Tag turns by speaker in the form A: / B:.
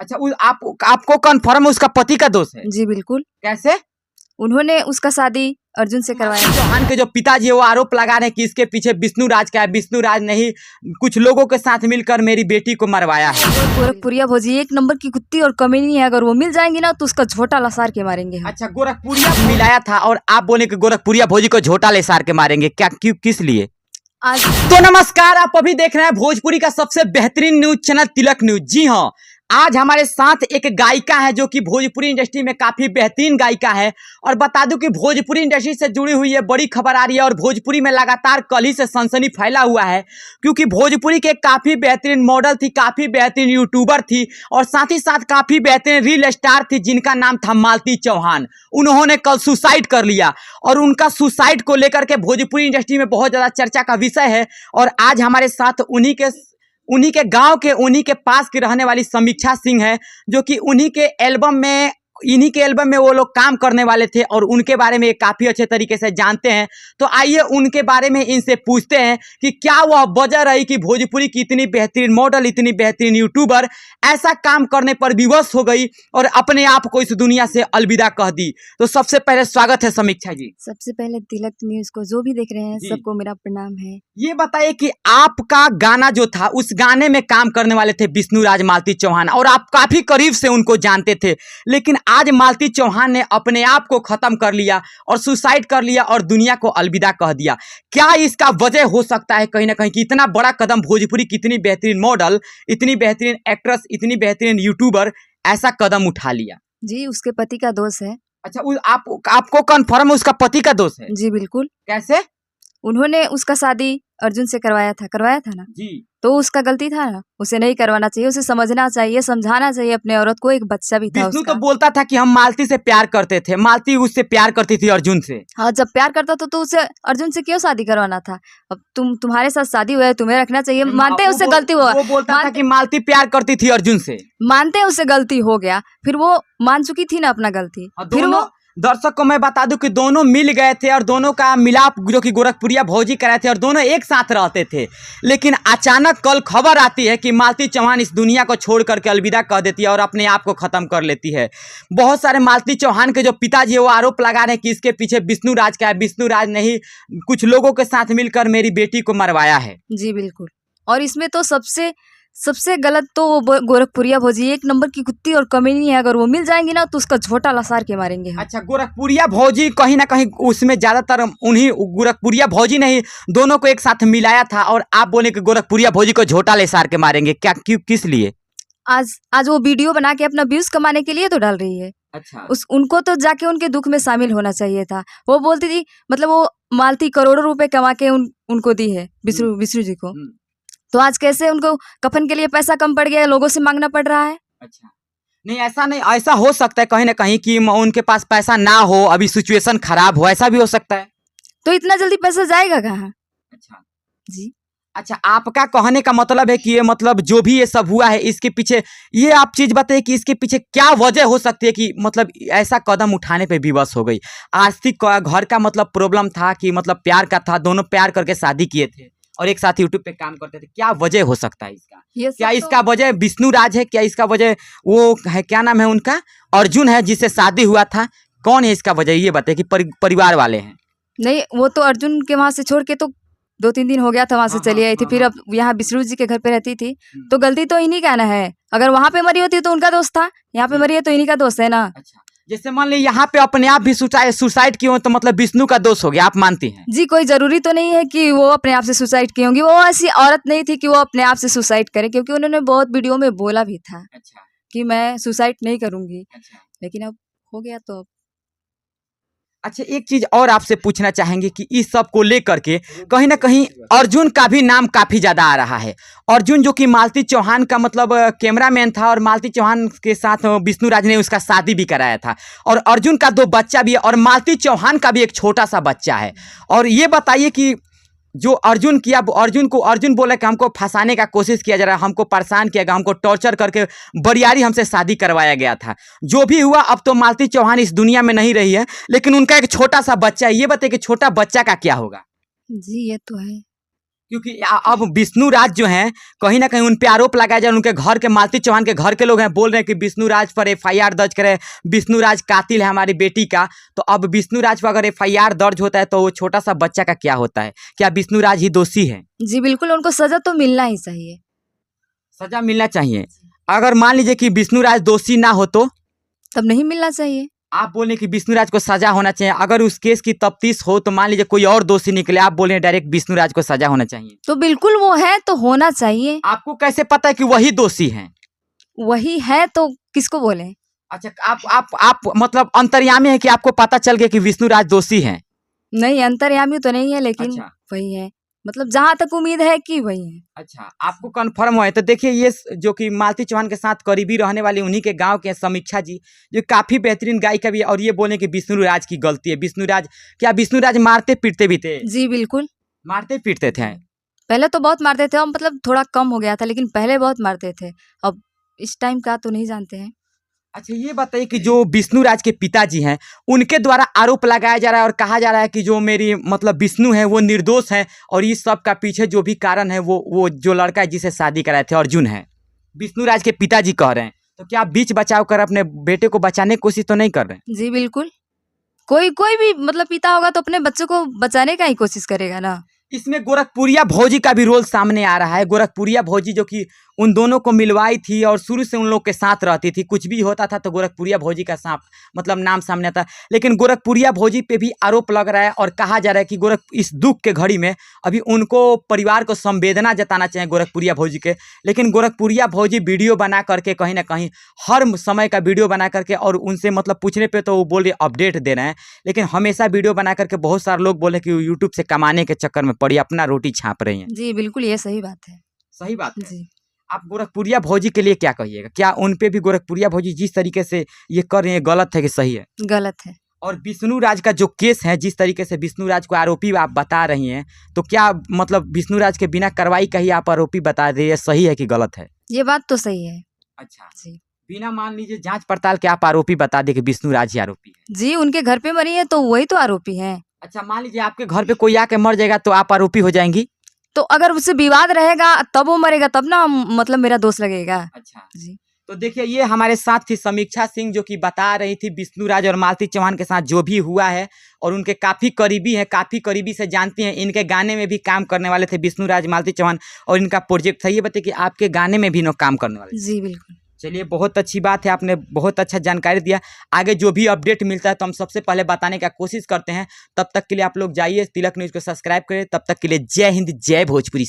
A: अच्छा आपको कन्फर्म उसका पति का दोष है?
B: जी बिल्कुल।
A: कैसे?
B: उन्होंने उसका शादी अर्जुन से करवाया।
A: चौहान के जो पिताजी है वो आरोप लगा रहे हैं कि इसके पीछे विष्णु राज का है। विष्णु राज ने ही कुछ लोगों के साथ मिलकर मेरी बेटी को मरवाया है।
B: गोरखपुरिया भौजी एक नंबर की कुत्ती और कमीनी है, अगर वो मिल जाएंगी ना तो उसका झोटा लसार के मारेंगे हम।
A: अच्छा, गोरखपुरिया मिलाया था और आप बोले कि गोरखपुरिया भौजी को झोटा लेसार के मारेंगे, क्या क्यों, किस लिए?
B: आज
A: तो नमस्कार, आप अभी देख रहे हैं भोजपुरी का सबसे बेहतरीन न्यूज चैनल तिलक न्यूज। जी हाँ, आज हमारे साथ एक गायिका है जो कि भोजपुरी इंडस्ट्री में काफी बेहतरीन गायिका है। और बता दूं कि भोजपुरी इंडस्ट्री से जुड़ी हुई ये बड़ी खबर आ रही है और भोजपुरी में लगातार कल ही से सनसनी फैला हुआ है, क्योंकि भोजपुरी के काफी बेहतरीन मॉडल थी, काफी बेहतरीन यूट्यूबर थी और साथ ही साथ काफी बेहतरीन रील स्टार थी जिनका नाम था मालती चौहान। उन्होंने कल सुसाइड कर लिया और उनका सुसाइड को लेकर के भोजपुरी इंडस्ट्री में बहुत ज्यादा चर्चा का विषय है। और आज हमारे साथ उन्हीं के गांव के, उन्हीं के पास की रहने वाली समीक्षा सिंह है, जो कि इन्हीं के एल्बम में वो लोग काम करने वाले थे और उनके बारे में काफ़ी अच्छे तरीके से जानते हैं। तो आइए उनके बारे में इनसे पूछते हैं कि क्या वह वजह रही कि भोजपुरी की इतनी बेहतरीन मॉडल, इतनी बेहतरीन यूट्यूबर ऐसा काम करने पर विवश हो गई और अपने आप को इस दुनिया से अलविदा कह दी। तो सबसे पहले स्वागत है समीक्षा जी।
B: सबसे पहले तिलक न्यूज को जो भी देख रहे हैं सबको मेरा प्रणाम है।
A: ये बताइए कि आपका गाना जो था, उस गाने में काम करने वाले थे विष्णु राज, मालती चौहान, और आप काफी करीब से उनको जानते थे, लेकिन आज मालती चौहान ने अपने आप को खत्म कर लिया और सुसाइड कर लिया और दुनिया को अलविदा कह दिया। क्या इसका वजह हो सकता है कहीं ना कहीं कि इतना बड़ा कदम भोजपुरी की इतनी बेहतरीन मॉडल, इतनी बेहतरीन एक्ट्रेस, इतनी बेहतरीन यूट्यूबर ऐसा कदम उठा लिया?
B: जी उसके पति का दोष है।
A: अच्छा, आपको कन्फर्म उसका पति का दोष है?
B: जी बिल्कुल।
A: कैसे?
B: उन्होंने उसका शादी अर्जुन से करवाया था ना
A: जी।
B: तो उसका गलती था ना, उसे नहीं करवाना चाहिए, उसे समझना चाहिए, समझाना चाहिए अपने औरत को। एक बच्चा भी था
A: विष्णु
B: उसका।
A: तो बोलता था कि हम मालती से प्यार करते थे, मालती उससे प्यार करती थी अर्जुन से।
B: हाँ, जब प्यार करता था तो उसे अर्जुन से क्यों शादी करवाना था? अब तुम्हारे साथ शादी हुआ है, तुम्हें रखना चाहिए। मानते हैं उससे गलती हुआ,
A: वो बोलता था कि मालती प्यार करती थी अर्जुन से।
B: मानते हैं उससे गलती हो गया, फिर वो मान चुकी थी ना अपना गलती। फिर वो
A: दर्शक को मैं बता दूं कि दोनों मिल गए थे और दोनों का मिलाप जो कि गोरखपुरिया भौजी कराए थे और दोनों एक साथ रहते थे। लेकिन अचानक कल खबर आती है कि मालती चौहान इस दुनिया को छोड़ करके अलविदा कह देती है और अपने आप को खत्म कर लेती है। बहुत सारे मालती चौहान के जो पिताजी है वो आरोप लगा रहे हैं कि इसके पीछे विष्णु राज का है। विष्णु राज ने ही कुछ लोगों के साथ मिलकर मेरी बेटी को मरवाया है।
B: जी बिल्कुल। और इसमें तो सबसे गलत तो वो गोरखपुरिया भौजी एक नंबर की कुत्ती और कमीनी है, अगर वो मिल जाएंगी ना तो उसका झोटा लसार के मारेंगे हम।
A: अच्छा, गोरखपुरिया भौजी कहीं ना कहीं उसमें ज्यादातर उन्हीं गोरखपुरिया भौजी ने ही दोनों को एक साथ मिलाया था और आप बोले कि गोरखपुरिया भौजी को झोटा लेसार के मारेंगे, क्या क्यों, किस लिए?
B: आज वो वीडियो बना के अपना व्यूज कमाने के लिए तो डाल रही है।
A: अच्छा,
B: उनको तो जाके उनके दुख में शामिल होना चाहिए था। वो बोलती थी, मतलब वो मालती करोड़ों रुपए कमा के उनको दी है विष्णु जी को, तो आज कैसे उनको कफन के लिए पैसा कम पड़ गया, लोगों से मांगना पड़ रहा है?
A: अच्छा, नहीं ऐसा हो सकता है कहीं ना कहीं कि उनके पास पैसा ना हो, अभी सिचुएशन खराब हो, ऐसा भी हो सकता है।
B: तो इतना जल्दी पैसा जाएगा कहाँ?
A: अच्छा
B: जी।
A: अच्छा, आपका कहने का मतलब है कि ये मतलब जो भी ये सब हुआ है इसके पीछे, ये आप चीज बताइए कि इसके पीछे क्या वजह हो सकती है कि मतलब ऐसा कदम उठाने पे विवश हो गई? आर्थिक घर का मतलब प्रॉब्लम था कि मतलब प्यार का था, दोनों प्यार करके शादी किए थे और एक साथ यूट्यूब पे काम करते थे, क्या वजह हो सकता है इसका? क्या इसका वजह विष्णु राज है? क्या इसका वजह वो है, क्या नाम है उनका, अर्जुन है जिससे शादी हुआ था? कौन है इसका वजह, ये बताइए कि परिवार वाले हैं?
B: नहीं, वो तो अर्जुन के वहां से छोड़ के तो 2-3 दिन हो गया था, वहां से चली आई थी, फिर अब यहाँ विष्णु जी के घर पे रहती थी, तो गलती तो इन्हीं का ना है। अगर वहां पे मरी होती तो उनका दोस्त था, यहाँ पे मरी है तो इन्हीं का दोस्त है ना।
A: अच्छा, जैसे मान ली यहाँ पे अपने आप भी सुसाइड किए हो तो मतलब विष्णु का दोष हो गया, आप मानती हैं?
B: जी, कोई जरूरी तो नहीं है कि वो अपने आप से सुसाइड की होंगी। वो ऐसी औरत नहीं थी कि वो अपने आप से सुसाइड करे, क्योंकि उन्होंने बहुत वीडियो में बोला भी था।
A: अच्छा,
B: कि मैं सुसाइड नहीं करूंगी।
A: अच्छा,
B: लेकिन अब हो गया तो।
A: अच्छा, एक चीज और आपसे पूछना चाहेंगे कि इस सब को लेकर के कहीं ना कहीं अर्जुन का भी नाम काफी ज्यादा आ रहा है। अर्जुन जो कि मालती चौहान का मतलब कैमरामैन था और मालती चौहान के साथ विष्णु राज ने उसका शादी भी कराया था और अर्जुन का 2 बच्चा भी है और मालती चौहान का भी एक छोटा सा बच्चा है। और ये बताइए कि जो अर्जुन किया, अर्जुन बोला कि हमको फंसाने का कोशिश किया जा रहा है, हमको परेशान किया गया, हमको टॉर्चर करके बरियारी हमसे शादी करवाया गया था। जो भी हुआ, अब तो मालती चौहान इस दुनिया में नहीं रही है, लेकिन उनका एक छोटा सा बच्चा है। ये बताइए कि छोटा बच्चा का क्या होगा?
B: जी ये तो है।
A: क्योंकि अब विष्णु राज जो हैं कहीं ना कहीं उन पे आरोप लगाया जाए, उनके घर के मालती चौहान के घर के लोग हैं बोल रहे हैं कि विष्णु राज पर FIR दर्ज करें, विष्णु राज कातिल है हमारी बेटी का। तो अब विष्णु राज पर अगर FIR दर्ज होता है तो वो छोटा सा बच्चा का क्या होता है? क्या विष्णु राज ही दोषी है?
B: जी बिल्कुल, उनको सजा तो मिलना ही चाहिए।
A: सजा मिलना चाहिए। अगर मान लीजिए कि विष्णु राज दोषी ना हो तो
B: तब नहीं मिलना चाहिए।
A: आप बोले कि विष्णु राज को सजा होना चाहिए। अगर उस केस की तफ्तीश हो तो मान लीजिए कोई और दोषी निकले, आप बोले डायरेक्ट विष्णु राज को सजा होना चाहिए,
B: तो बिल्कुल वो है तो होना चाहिए।
A: आपको कैसे पता है कि वही दोषी हैं?
B: वही है तो किसको बोले?
A: अच्छा, आप मतलब अंतर्यामी है कि आपको पता चल गया कि विष्णु राज दोषी हैं?
B: नहीं, अंतर्यामी तो नहीं है, लेकिन
A: अच्छा।
B: वही है, मतलब जहाँ तक उम्मीद है कि वही है।
A: अच्छा, आपको कंफर्म हुआ है? तो देखिए ये जो कि मालती चौहान के साथ करीबी रहने वाली उन्हीं के गांव के समीक्षा जी, जो काफी बेहतरीन गायिका भी है, और ये बोले कि विष्णु राज की गलती है। विष्णु राज, क्या विष्णु राज मारते पीटते भी थे?
B: जी बिल्कुल,
A: मारते पीटते थे।
B: पहले तो बहुत मारते थे, अब मतलब थोड़ा कम हो गया था, लेकिन पहले बहुत मारते थे। अब इस टाइम का तो नहीं जानते हैं।
A: अच्छा, ये बताइए कि जो विष्णु राज के पिताजी हैं उनके द्वारा आरोप लगाया जा रहा है और कहा जा रहा है कि जो मेरी मतलब विष्णु है वो निर्दोष है, और इस सब का पीछे जो भी कारण है वो जो लड़का है जिसे शादी कराए थे अर्जुन है, विष्णु राज के पिताजी कह रहे हैं। तो क्या आप बीच बचाव कर अपने बेटे को बचाने की कोशिश तो नहीं कर रहे हैं?
B: जी बिल्कुल, कोई भी मतलब पिता होगा तो अपने बच्चों को बचाने का ही कोशिश करेगा ना।
A: इसमें गोरखपुरिया भौजी का भी रोल सामने आ रहा है। गोरखपुरिया भौजी जो कि उन दोनों को मिलवाई थी और शुरू से उन लोग के साथ रहती थी, कुछ भी होता था तो गोरखपुरिया भौजी का मतलब नाम सामने आता। लेकिन गोरखपुरिया भौजी पे भी आरोप लग रहा है और कहा जा रहा है कि इस दुख के घड़ी में अभी उनको परिवार को संवेदना जताना चाहिए गोरखपुरिया भौजी के। लेकिन गोरखपुरिया भौजी वीडियो बना करके कहीं ना कहीं हर समय का वीडियो बना करके, और उनसे मतलब पूछने पे तो वो बोल रहे अपडेट दे रहे हैं, लेकिन हमेशा वीडियो बना करके बहुत सारे लोग बोले कि यूट्यूब से कमाने के चक्कर में पड़ी अपना रोटी छाप रही हैं।
B: जी बिल्कुल, ये सही बात है।
A: सही बात है।
B: जी,
A: आप गोरखपुरिया भौजी के लिए क्या कहिएगा? क्या उन पे भी गोरखपुरिया भौजी जिस तरीके से ये कर रही है गलत है कि सही है?
B: गलत है।
A: और विष्णु राज का जो केस है, जिस तरीके से विष्णु राज को आरोपी आप बता रही हैं, तो क्या मतलब विष्णु राज के बिना कार्रवाई का ही आप आरोपी बता रही है, सही है कि गलत है?
B: ये बात तो सही है।
A: अच्छा
B: जी
A: बिना मान लीजिए जांच पड़ताल के आप आरोपी बता दे कि विष्णु राज ही आरोपी है?
B: जी, उनके घर पे मरी है तो वही तो आरोपी हैं।
A: अच्छा, मान लीजिए आपके घर पे कोई आके मर जाएगा तो आप आरोपी हो जाएंगी?
B: तो अगर उससे विवाद रहेगा तब वो मरेगा, तब ना मतलब मेरा दोष लगेगा।
A: अच्छा
B: जी
A: तो देखिए ये हमारे साथ थी समीक्षा सिंह, जो कि बता रही थी विष्णु राज और मालती चौहान के साथ जो भी हुआ है, और उनके काफ़ी करीबी हैं, काफ़ी करीबी से जानती हैं। इनके गाने में भी काम करने वाले थे विष्णु राज, मालती चौहान, और इनका प्रोजेक्ट था। ये बताइए कि आपके गाने में भी काम करने वाले थे?
B: जी बिल्कुल।
A: चलिए बहुत अच्छी बात है, आपने बहुत अच्छा जानकारी दिया। आगे जो भी अपडेट मिलता है तो हम सबसे पहले बताने का कोशिश करते हैं। तब तक के लिए आप लोग जाइए तिलक न्यूज़ को सब्सक्राइब करें। तब तक के लिए जय हिंद, जय भोजपुरी।